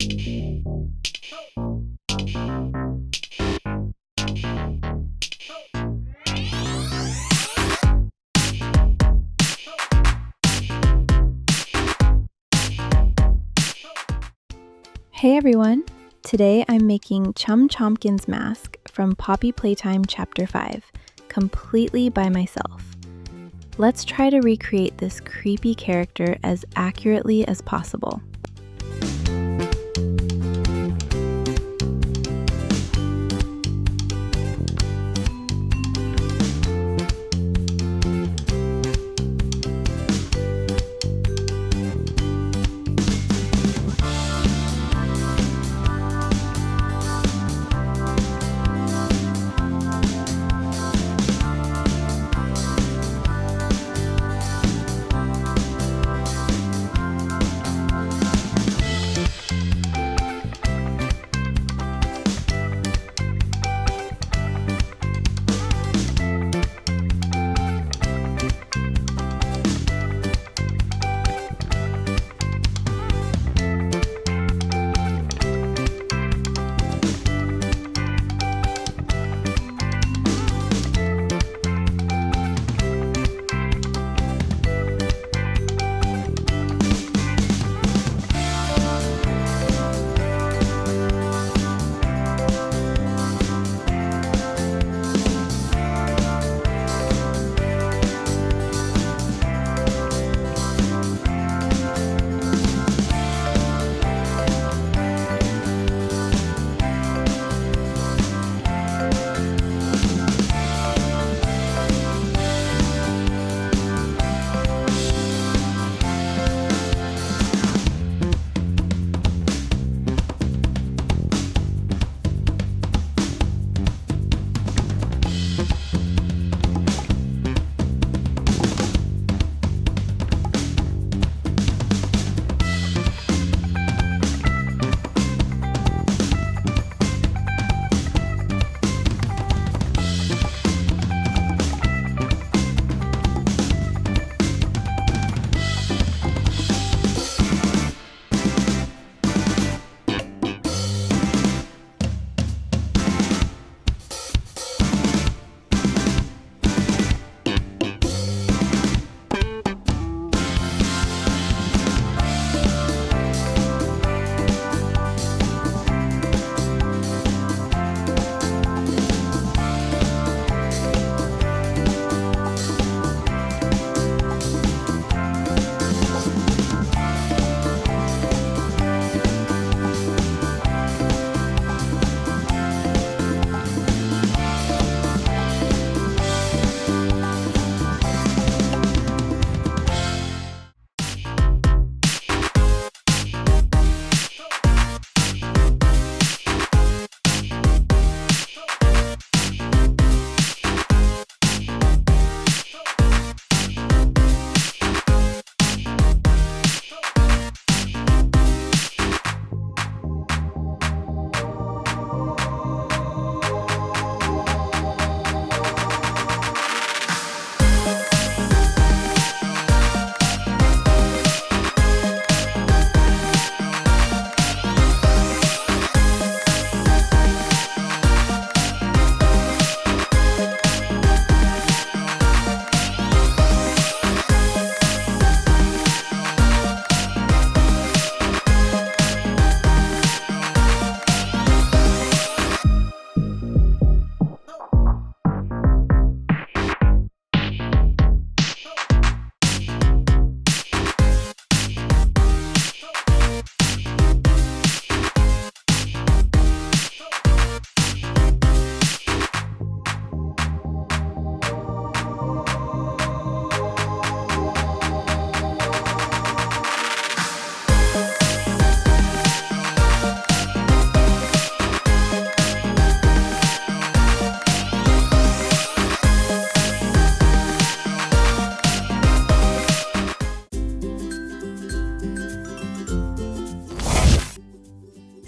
Hey everyone! Today I'm making Chum Chompkins Mask from Poppy Playtime Chapter 5, completely by myself. Let's try to recreate this creepy character as accurately as possible.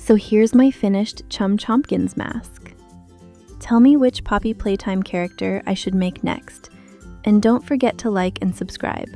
So here's my finished Chum Chompkins mask. Tell me which Poppy Playtime character I should make next, and don't forget to like and subscribe.